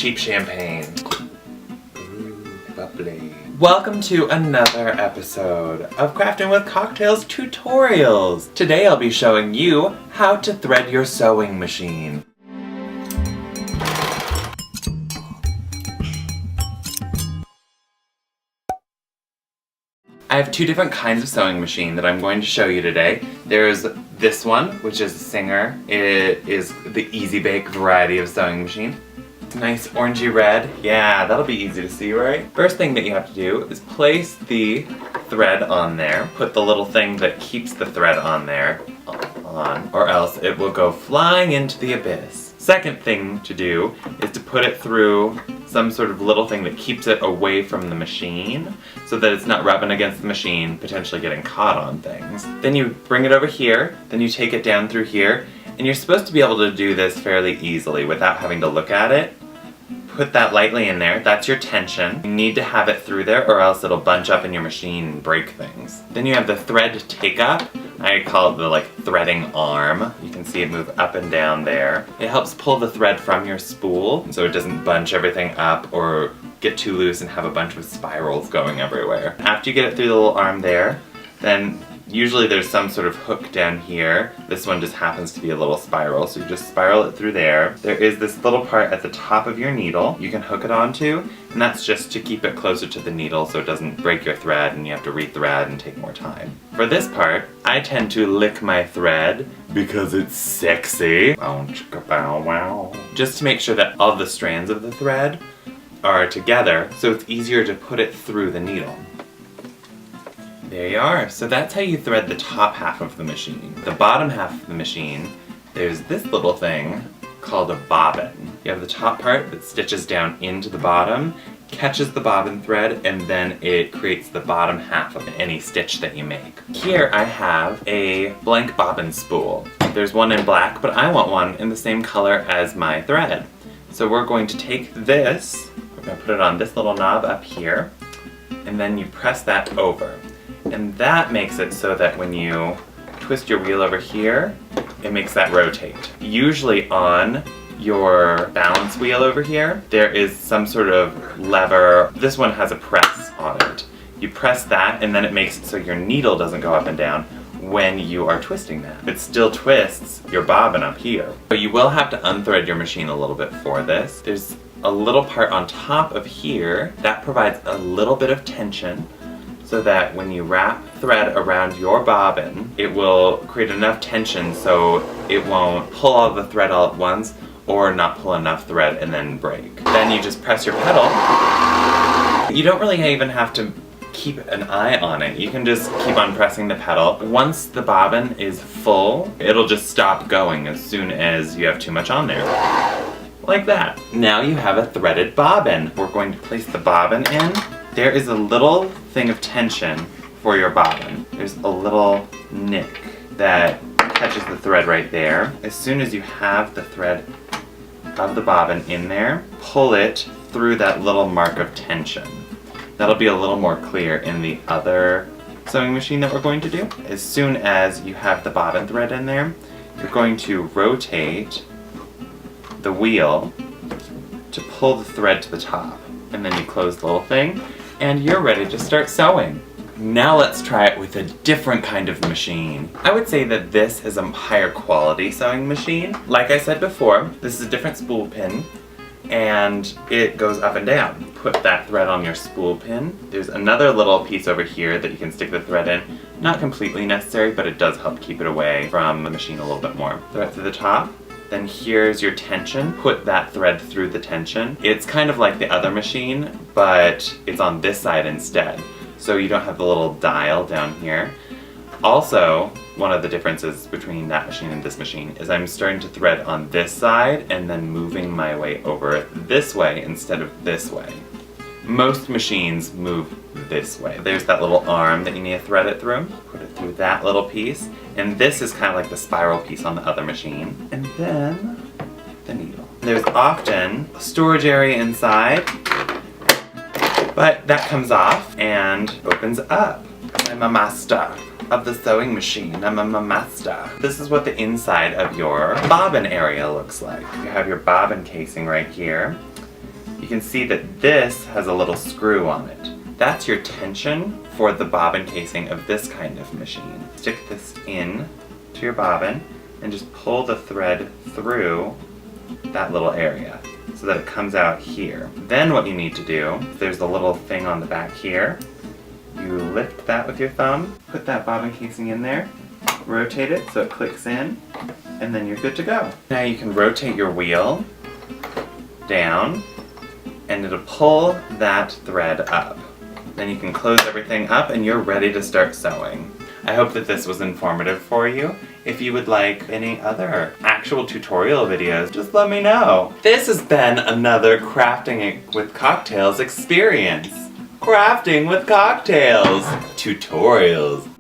cheap champagne. Ooh, bubbly. Welcome to another episode of Crafting with Cocktails Tutorials. Today I'll be showing you how to thread your sewing machine. I have two different kinds of sewing machine that I'm going to show you today. There's this one, which is a Singer. It is the Easy Bake variety of sewing machine. It's nice orangey red. Yeah, that'll be easy to see, right? First thing that you have to do is place the thread on there. Put the little thing that keeps the thread on there on, or else it will go flying into the abyss. Second thing to do is to put it through some sort of little thing that keeps it away from the machine so that it's not rubbing against the machine, potentially getting caught on things. Then you bring it over here, then you take it down through here, and you're supposed to be able to do this fairly easily without having to look at it. Put that lightly in there, that's your tension. You need to have it through there or else it'll bunch up in your machine and break things. Then you have the thread take up. I call it the threading arm. You can see it move up and down there. It helps pull the thread from your spool so it doesn't bunch everything up or get too loose and have a bunch of spirals going everywhere. After you get it through the little arm there, then usually there's some sort of hook down here. This one just happens to be a little spiral, so you just spiral it through there. There is this little part at the top of your needle you can hook it onto, and that's just to keep it closer to the needle so it doesn't break your thread and you have to re-thread and take more time. For this part, I tend to lick my thread because it's sexy. Just to make sure that all the strands of the thread are together so it's easier to put it through the needle. There you are. So that's how you thread the top half of the machine. The bottom half of the machine, there's this little thing called a bobbin. You have the top part that stitches down into the bottom, catches the bobbin thread, and then it creates the bottom half of any stitch that you make. Here I have a blank bobbin spool. There's one in black, but I want one in the same color as my thread. So we're going to take this, we're going to put it on this little knob up here, and then you press that over. And that makes it so that when you twist your wheel over here, it makes that rotate. Usually on your balance wheel over here, there is some sort of lever. This one has a press on it. You press that and then it makes it so your needle doesn't go up and down when you are twisting that. It still twists your bobbin up here. But you will have to unthread your machine a little bit for this. There's a little part on top of here that provides a little bit of tension so that when you wrap thread around your bobbin, it will create enough tension so it won't pull all the thread all at once or not pull enough thread and then break. Then you just press your pedal. You don't really even have to keep an eye on it. You can just keep on pressing the pedal. Once the bobbin is full, it'll just stop going as soon as you have too much on there. Like that. Now you have a threaded bobbin. We're going to place the bobbin in. There is a little thing of tension for your bobbin. There's a little nick that catches the thread right there. As soon as you have the thread of the bobbin in there, pull it through that little mark of tension. That'll be a little more clear in the other sewing machine that we're going to do. As soon as you have the bobbin thread in there, you're going to rotate the wheel to pull the thread to the top. And then you close the little thing, and you're ready to start sewing. Now let's try it with a different kind of machine. I would say that this is a higher quality sewing machine. Like I said before, this is a different spool pin, and it goes up and down. Put that thread on your spool pin. There's another little piece over here that you can stick the thread in. Not completely necessary, but it does help keep it away from the machine a little bit more. Thread to the top. Then here's your tension. Put that thread through the tension. It's kind of like the other machine, but it's on this side instead. So you don't have the little dial down here. Also, one of the differences between that machine and this machine is I'm starting to thread on this side and then moving my way over this way instead of this way. Most machines move this way. There's that little arm that you need to thread it through. Put it through that little piece. And this is kind of like the spiral piece on the other machine. And then the needle. There's often a storage area inside, but that comes off and opens up. I'm a master of the sewing machine. I'm a master. This is what the inside of your bobbin area looks like. You have your bobbin casing right here. you can see that this has a little screw on it. That's your tension for the bobbin casing of this kind of machine. Stick this in to your bobbin and just pull the thread through that little area so that it comes out here. Then what you need to do, there's a little thing on the back here. You lift that with your thumb, put that bobbin casing in there, rotate it so it clicks in, and then you're good to go. Now you can rotate your wheel down, and it'll pull that thread up. Then you can close everything up and you're ready to start sewing. I hope that this was informative for you. If you would like any other actual tutorial videos, just let me know. This has been another Crafting with Cocktails experience. Crafting with Cocktails tutorials.